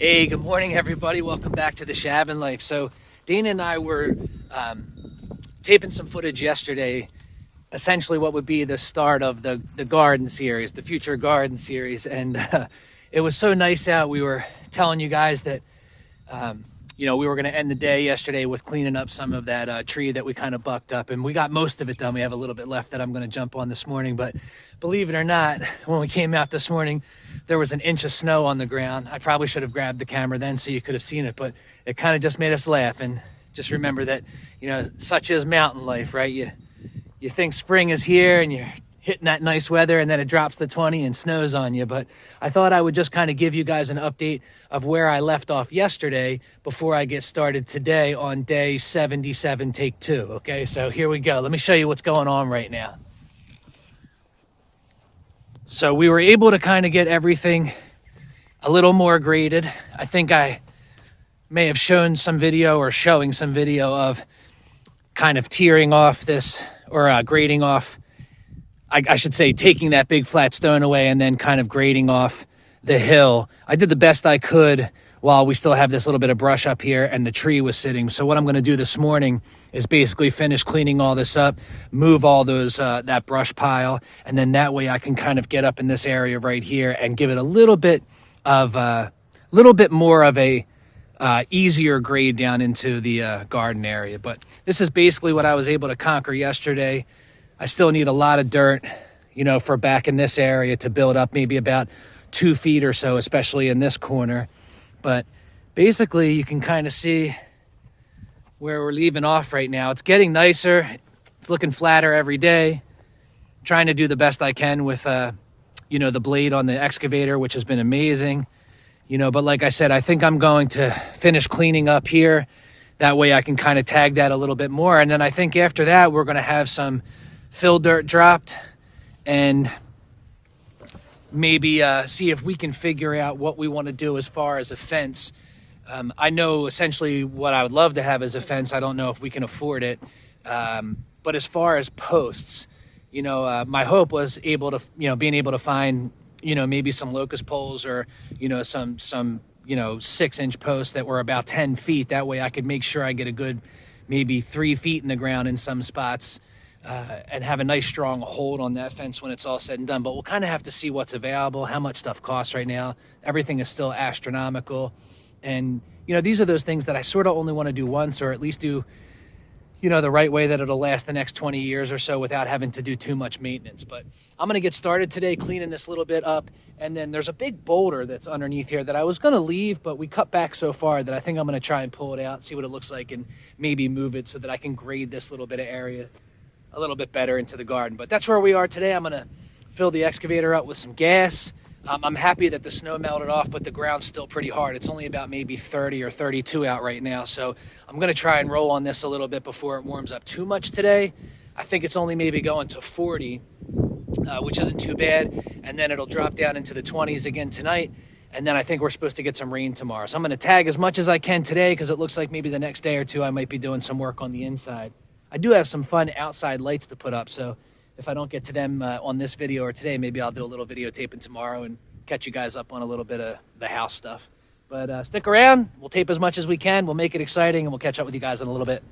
Hey, good morning, everybody. Welcome back to the ShabinLife. So Dayna and I were taping some footage yesterday, essentially what would be the start of the garden series, the future garden series. And it was so nice out. We were telling you guys that, we were going to end the day yesterday with cleaning up some of that tree that we kind of bucked up. And we got most of it done. We have a little bit left that I'm going to jump on this morning. But believe it or not, when we came out this morning, there was an inch of snow on the ground. I probably should have grabbed the camera then so you could have seen it, but it kind of just made us laugh. And just remember that, such is mountain life, right? You think spring is here and you're hitting that nice weather and then it drops to 20 and snows on you. But I thought I would just kind of give you guys an update of where I left off yesterday before I get started today on day 77, take 2. Okay, so here we go. Let me show you what's going on right now. So we were able to kind of get everything a little more graded. I think I may have shown some video or showing some video of kind of tearing off this or grading off. I should say taking that big flat stone away and then kind of grading off the hill. I did the best I could while we still have this little bit of brush up here and the tree was sitting. So what I'm going to do this morning is basically finish cleaning all this up, move all those that brush pile, and then that way I can kind of get up in this area right here and give it a little bit more of a easier grade down into the garden area. But this is basically what I was able to conquer yesterday. I still need a lot of dirt, for back in this area to build up maybe about 2 feet or so, especially in this corner. But basically you can kind of see where we're leaving off right now. It's getting nicer. It's looking flatter every day. Trying to do the best I can with, the blade on the excavator, which has been amazing. But like I said, I think I'm going to finish cleaning up here. That way I can kind of tag that a little bit more. And then I think after that, we're going to have some fill dirt dropped and maybe see if we can figure out what we want to do as far as a fence. I know essentially what I would love to have as a fence. I don't know if we can afford it. But as far as posts, my hope was being able to find, maybe some locust poles or, some 6-inch posts that were about 10 feet. That way I could make sure I get a good, maybe 3 feet in the ground in some spots. And have a nice strong hold on that fence when it's all said and done. But we'll kind of have to see what's available, how much stuff costs right now. Everything is still astronomical. And, these are those things that I sort of only want to do once, or at least do, the right way that it'll last the next 20 years or so without having to do too much maintenance. But I'm going to get started today cleaning this little bit up. And then there's a big boulder that's underneath here that I was going to leave, but we cut back so far that I think I'm going to try and pull it out, see what it looks like, and maybe move it so that I can grade this little bit of area a little bit better into the garden. But that's where we are today. I'm going to fill the excavator up with some gas. I'm happy that the snow melted off, but the ground's still pretty hard. It's only about maybe 30 or 32 out right now. So I'm going to try and roll on this a little bit before it warms up too much today. I think it's only maybe going to 40, which isn't too bad. And then it'll drop down into the 20s again tonight. And then I think we're supposed to get some rain tomorrow. So I'm going to tag as much as I can today because it looks like maybe the next day or two I might be doing some work on the inside. I do have some fun outside lights to put up, so if I don't get to them on this video or today, maybe I'll do a little videotaping tomorrow and catch you guys up on a little bit of the house stuff. But stick around. We'll tape as much as we can. We'll make it exciting, and we'll catch up with you guys in a little bit.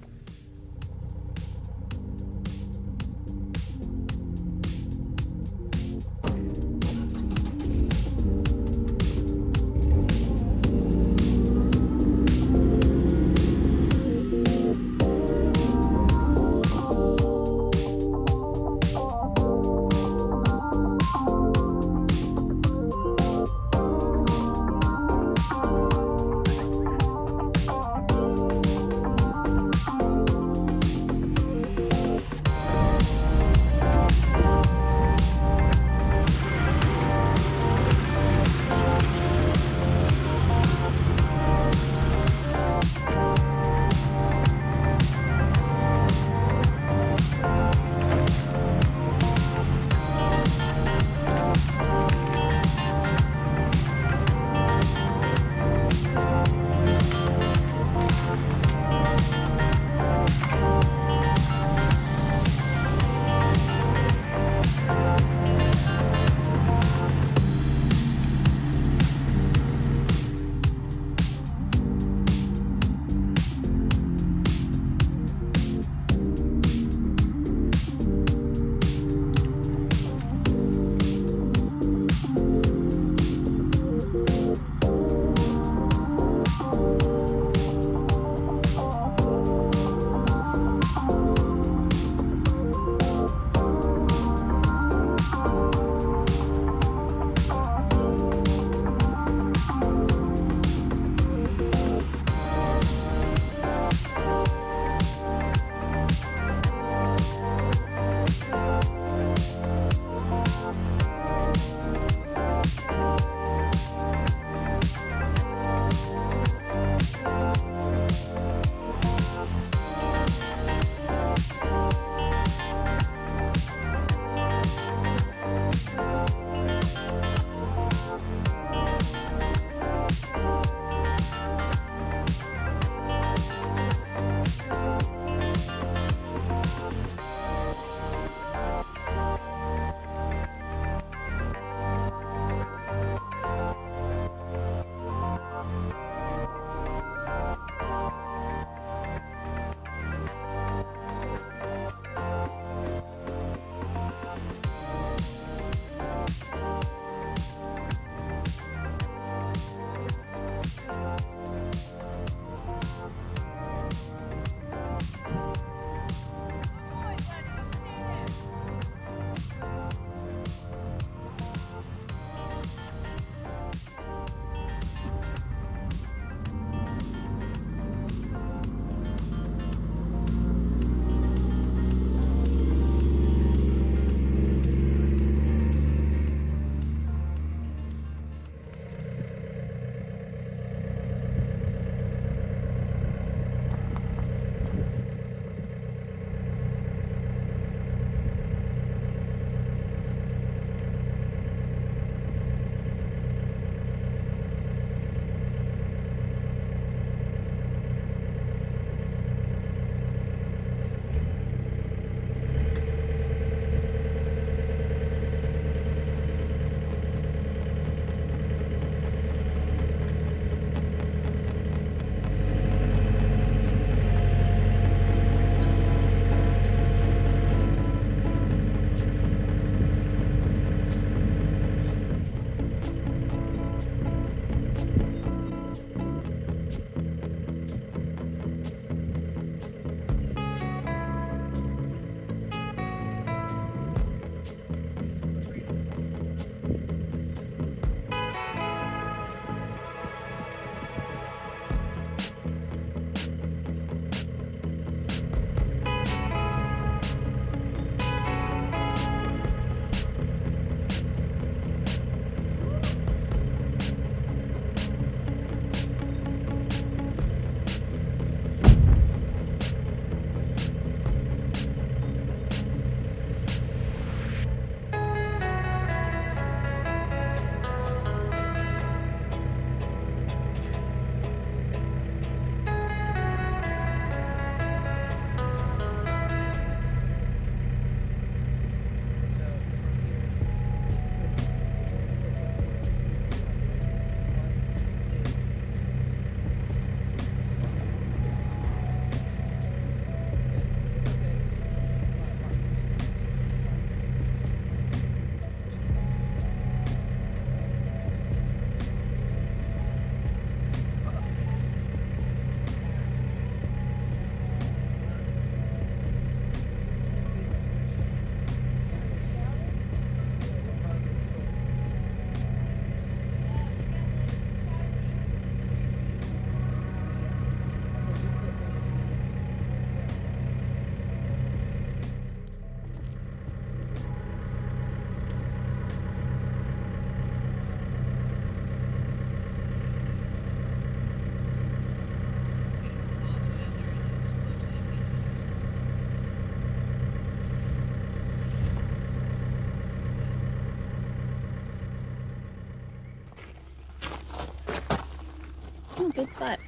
Oh, good spot.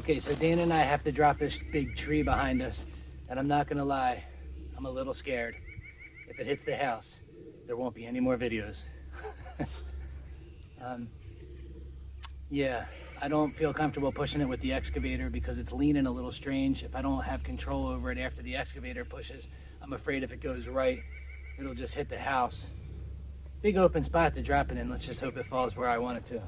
Okay, so Dana and I have to drop this big tree behind us, and I'm not gonna lie, I'm a little scared. If it hits the house, there won't be any more videos. Yeah, I don't feel comfortable pushing it with the excavator because it's leaning a little strange. If I don't have control over it after the excavator pushes, I'm afraid if it goes right, it'll just hit the house. Big open spot to drop it in. Let's just hope it falls where I want it to.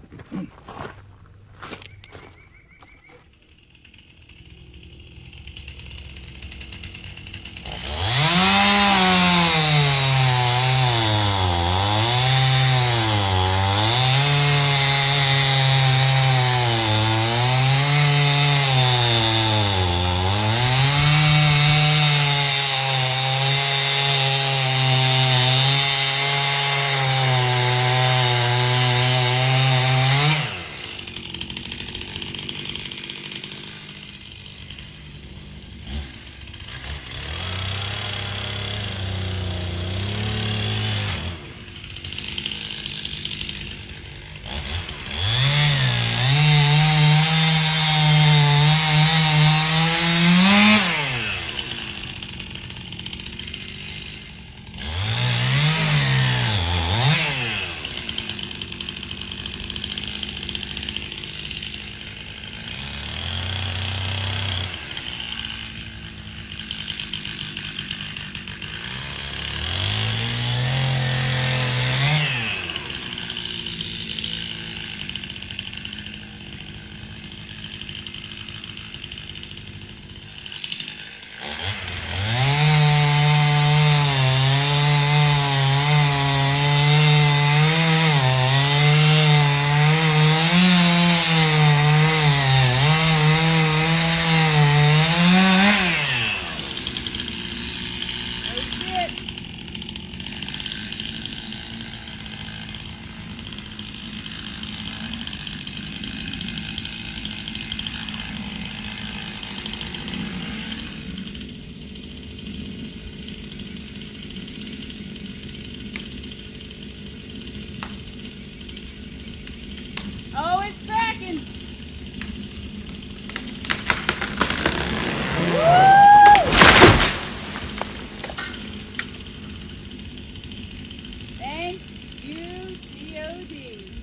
Oh, it's cracking. Thank you, DOD.